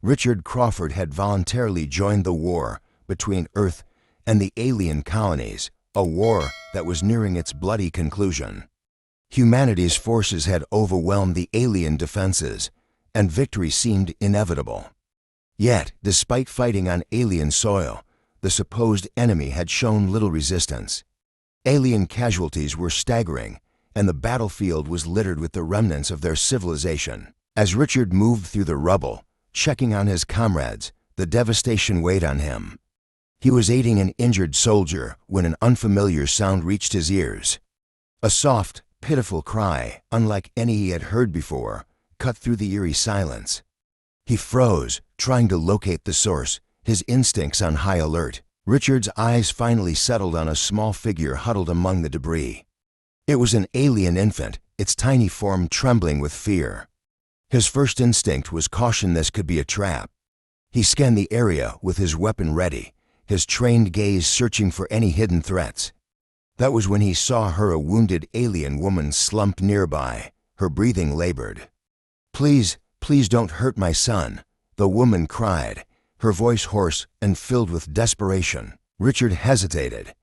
Richard Crawford had voluntarily joined the war between Earth and the alien colonies, a war that was nearing its bloody conclusion. Humanity's forces had overwhelmed the alien defenses, and victory seemed inevitable. Yet, despite fighting on alien soil, the supposed enemy had shown little resistance. Alien casualties were staggering, and the battlefield was littered with the remnants of their civilization. As Richard moved through the rubble, checking on his comrades, the devastation weighed on him. He was aiding an injured soldier when an unfamiliar sound reached his ears. A soft, pitiful cry, unlike any he had heard before, cut through the eerie silence. He froze, trying to locate the source, his instincts on high alert. Richard's eyes finally settled on a small figure huddled among the debris. It was an alien infant, its tiny form trembling with fear. His first instinct was caution this could be a trap. He scanned the area with his weapon ready, his trained gaze searching for any hidden threats. That was when he saw her, a wounded alien woman slumped nearby, her breathing labored. "Please, please don't hurt my son," the woman cried, her voice hoarse and filled with desperation. Richard hesitated.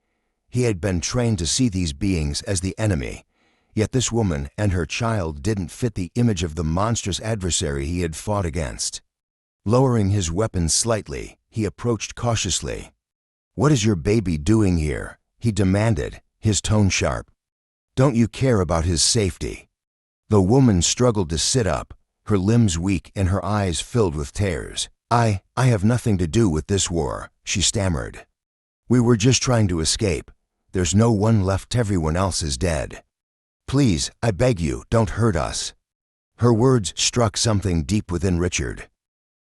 He had been trained to see these beings as the enemy, yet this woman and her child didn't fit the image of the monstrous adversary he had fought against. Lowering his weapon slightly, he approached cautiously. "What is your baby doing here?" he demanded, his tone sharp. "Don't you care about his safety?" The woman struggled to sit up, her limbs weak and her eyes filled with tears. I have nothing to do with this war," she stammered. "We were just trying to escape. There's no one left, everyone else is dead. Please, I beg you, don't hurt us." Her words struck something deep within Richard.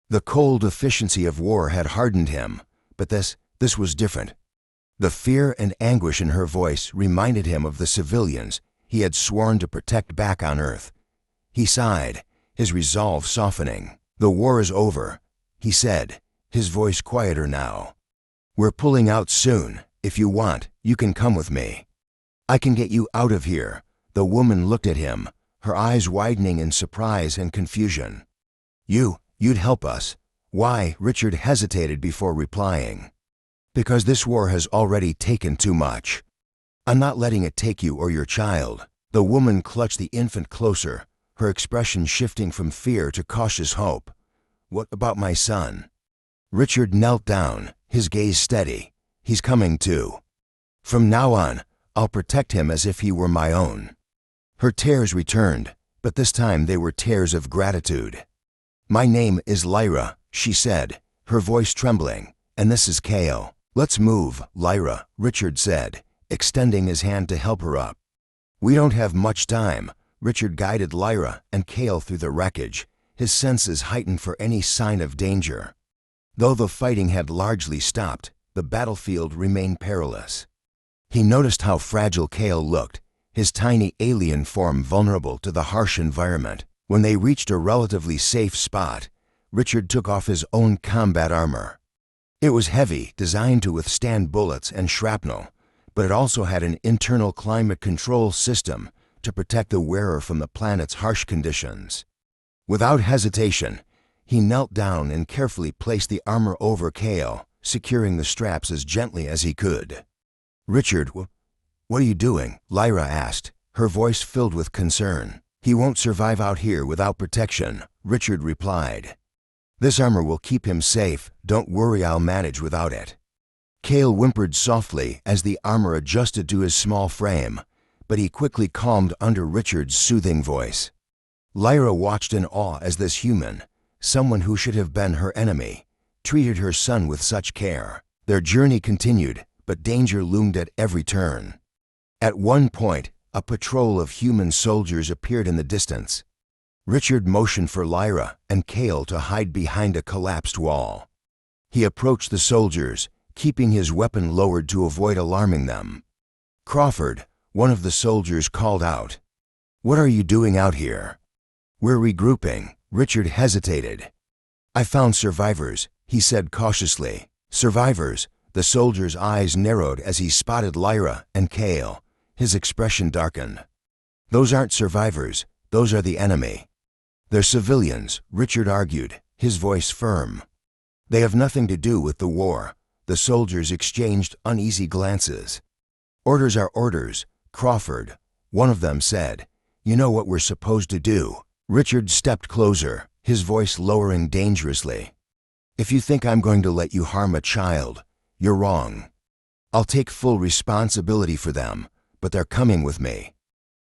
The cold efficiency of war had hardened him, but this was different. The fear and anguish in her voice reminded him of the civilians he had sworn to protect back on Earth. He sighed, his resolve softening. "The war is over," he said, his voice quieter now. "We're pulling out soon. If you want, you can come with me. I can get you out of here." The woman looked at him, her eyes widening in surprise and confusion. You'd help us." "Why?" Richard hesitated before replying. "Because this war has already taken too much. I'm not letting it take you or your child." The woman clutched the infant closer, her expression shifting from fear to cautious hope. "What about my son?" Richard knelt down, his gaze steady. "He's coming too. From now on, I'll protect him as if he were my own." Her tears returned, but this time they were tears of gratitude. "My name is Lyra," she said, her voice trembling, "and this is Kale." "Let's move, Lyra," Richard said, extending his hand to help her up. "We don't have much time." Richard guided Lyra and Kale through the wreckage, his senses heightened for any sign of danger. Though the fighting had largely stopped, the battlefield remained perilous. He noticed how fragile Kale looked, his tiny alien form vulnerable to the harsh environment. When they reached a relatively safe spot, Richard took off his own combat armor. It was heavy, designed to withstand bullets and shrapnel, but it also had an internal climate control system to protect the wearer from the planet's harsh conditions. Without hesitation, he knelt down and carefully placed the armor over Kale, securing the straps as gently as he could. "Richard, what are you doing?" Lyra asked, her voice filled with concern. "He won't survive out here without protection," Richard replied. "This armor will keep him safe. Don't worry, I'll manage without it." Kale whimpered softly as the armor adjusted to his small frame, but he quickly calmed under Richard's soothing voice. Lyra watched in awe as this human, someone who should have been her enemy, treated her son with such care. Their journey continued, but danger loomed at every turn. At one point, a patrol of human soldiers appeared in the distance. Richard motioned for Lyra and Kale to hide behind a collapsed wall. He approached the soldiers, keeping his weapon lowered to avoid alarming them. "Crawford," one of the soldiers called out. "What are you doing out here?" "We're regrouping." Richard hesitated. "I found survivors," he said cautiously. "Survivors?" The soldier's eyes narrowed as he spotted Lyra and Kale. His expression darkened. "Those aren't survivors. Those are the enemy." "They're civilians," Richard argued, his voice firm. "They have nothing to do with the war." The soldiers exchanged uneasy glances. "Orders are orders, Crawford," one of them said. "You know what we're supposed to do." Richard stepped closer, his voice lowering dangerously. "If you think I'm going to let you harm a child, you're wrong. I'll take full responsibility for them, but they're coming with me."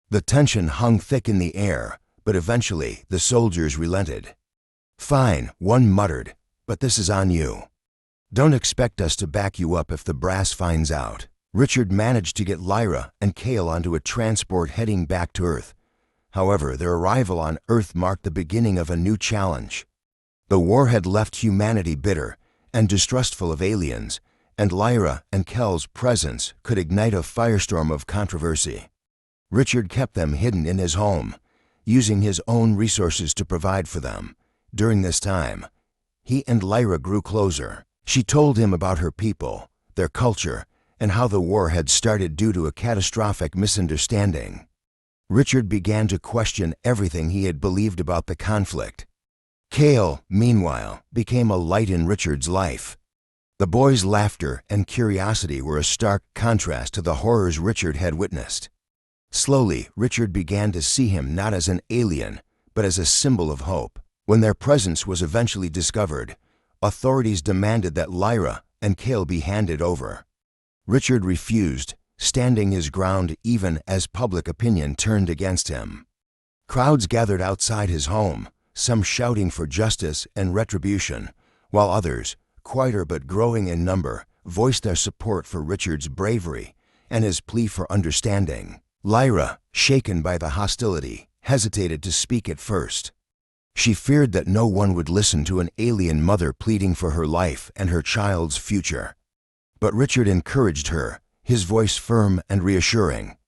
The tension hung thick in the air, but eventually the soldiers relented. "Fine," one muttered, "but this is on you. Don't expect us to back you up if the brass finds out." Richard managed to get Lyra and Cale onto a transport heading back to Earth. However, their arrival on Earth marked the beginning of a new challenge. The war had left humanity bitter and distrustful of aliens, and Lyra and Cale's presence could ignite a firestorm of controversy. Richard kept them hidden in his home, using his own resources to provide for them. During this time, he and Lyra grew closer. She told him about her people, their culture, and how the war had started due to a catastrophic misunderstanding. Richard began to question everything he had believed about the conflict. Cale, meanwhile, became a light in Richard's life. The boy's laughter and curiosity were a stark contrast to the horrors Richard had witnessed. Slowly, Richard began to see him not as an alien, but as a symbol of hope. When their presence was eventually discovered, authorities demanded that Lyra and Cale be handed over. Richard refused, standing his ground even as public opinion turned against him. Crowds gathered outside his home, some shouting for justice and retribution, while others, quieter but growing in number, voiced their support for Richard's bravery and his plea for understanding. Lyra, shaken by the hostility, hesitated to speak at first. She feared that no one would listen to an alien mother pleading for her life and her child's future. But Richard encouraged her, his voice firm and reassuring.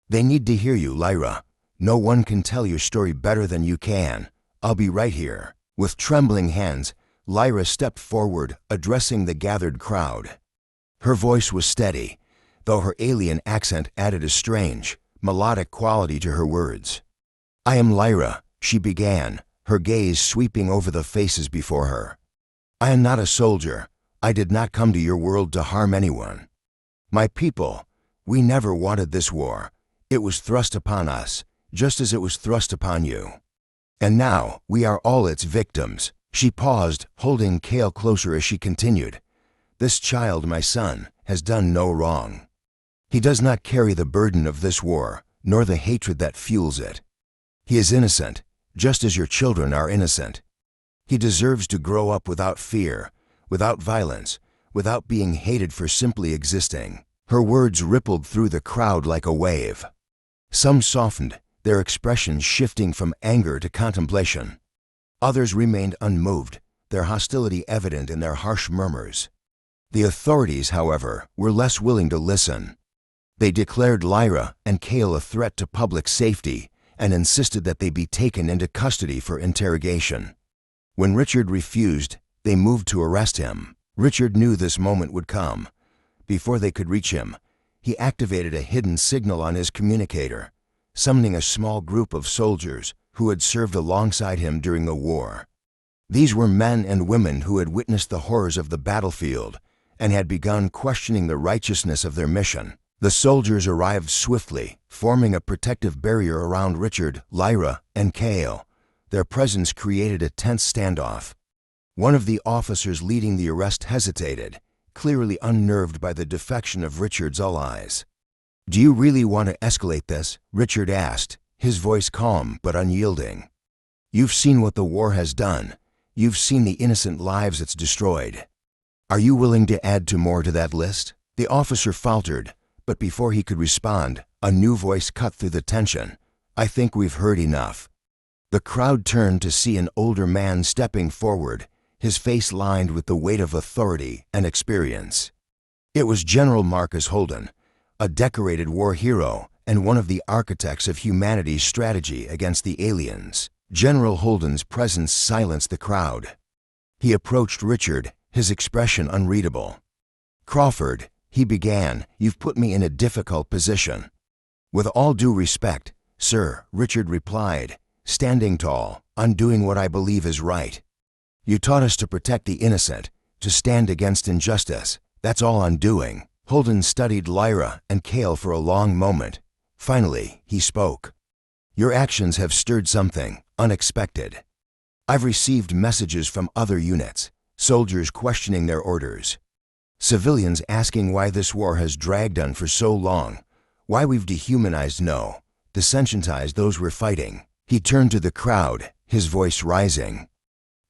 "They need to hear you, Lyra. No one can tell your story better than you can. I'll be right here." With trembling hands, Lyra stepped forward, addressing the gathered crowd. Her voice was steady, though her alien accent added a strange, melodic quality to her words. "I am Lyra," she began, her gaze sweeping over the faces before her. "I am not a soldier. I did not come to your world to harm anyone. My people, we never wanted this war. It was thrust upon us, just as it was thrust upon you. And now we are all its victims." She paused, holding Cale closer as she continued. "This child, my son, has done no wrong. He does not carry the burden of this war, nor the hatred that fuels it. He is innocent, just as your children are innocent. He deserves to grow up without fear, without violence, without being hated for simply existing." Her words rippled through the crowd like a wave. Some softened, their expressions shifting from anger to contemplation. Others remained unmoved, their hostility evident in their harsh murmurs. The authorities, however, were less willing to listen. They declared Lyra and Cale a threat to public safety and insisted that they be taken into custody for interrogation. When Richard refused, they moved to arrest him. Richard knew this moment would come. Before they could reach him, he activated a hidden signal on his communicator, summoning a small group of soldiers who had served alongside him during the war. These were men and women who had witnessed the horrors of the battlefield and had begun questioning the righteousness of their mission. The soldiers arrived swiftly, forming a protective barrier around Richard, Lyra, and Cale. Their presence created a tense standoff. One of the officers leading the arrest hesitated, clearly unnerved by the defection of Richard's allies. "Do you really want to escalate this?" Richard asked, his voice calm but unyielding. "You've seen what the war has done. You've seen the innocent lives it's destroyed. Are you willing to add more to that list?" The officer faltered, but before he could respond, a new voice cut through the tension. "I think we've heard enough." The crowd turned to see an older man stepping forward, his face lined with the weight of authority and experience. It was General Marcus Holden, a decorated war hero and one of the architects of humanity's strategy against the aliens. General Holden's presence silenced the crowd. He approached Richard, his expression unreadable. "Crawford," he began, "you've put me in a difficult position." "With all due respect, sir," Richard replied, standing tall, "I'm doing what I believe is right." You taught us to protect the innocent, to stand against injustice. That's all I'm doing." Holden studied Lyra and Cale for a long moment. Finally, he spoke. "Your actions have stirred something unexpected. I've received messages from other units, soldiers questioning their orders, civilians asking why this war has dragged on for so long, why we've dehumanized, no, desensitized those we're fighting." He turned to the crowd, his voice rising.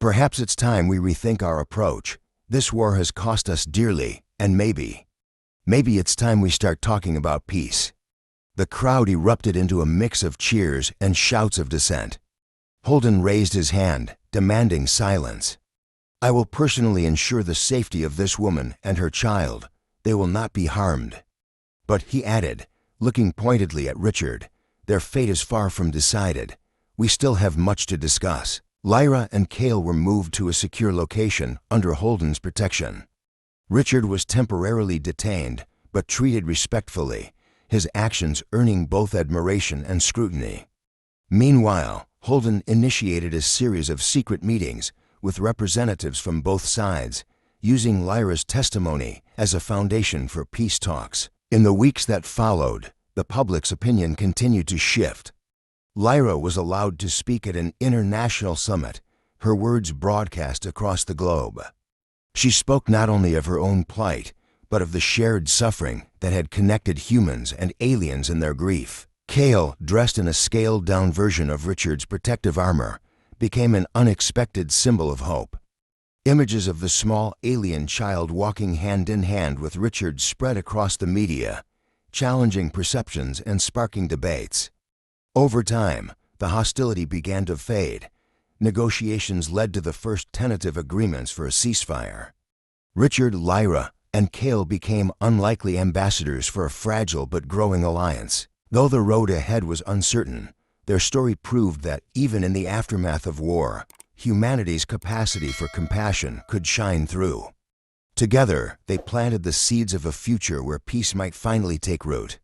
"Perhaps it's time we rethink our approach. This war has cost us dearly, and maybe it's time we start talking about peace." The crowd erupted into a mix of cheers and shouts of dissent. Holden raised his hand, demanding silence. "I will personally ensure the safety of this woman and her child. They will not be harmed." "But," he added, looking pointedly at Richard, "their fate is far from decided. We still have much to discuss." Lyra and Cale were moved to a secure location under Holden's protection. Richard was temporarily detained, but treated respectfully, his actions earning both admiration and scrutiny. Meanwhile, Holden initiated a series of secret meetings with representatives from both sides, using Lyra's testimony as a foundation for peace talks. In the weeks that followed, the public's opinion continued to shift. Lyra was allowed to speak at an international summit, her words broadcast across the globe. She spoke not only of her own plight, but of the shared suffering that had connected humans and aliens in their grief. Cale, dressed in a scaled-down version of Richard's protective armor, became an unexpected symbol of hope. Images of the small alien child walking hand in hand with Richard spread across the media, challenging perceptions and sparking debates. Over time, the hostility began to fade. Negotiations led to the first tentative agreements for a ceasefire. Richard, Lyra, and Cale became unlikely ambassadors for a fragile but growing alliance. Though the road ahead was uncertain, their story proved that even in the aftermath of war, humanity's capacity for compassion could shine through. Together, they planted the seeds of a future where peace might finally take root.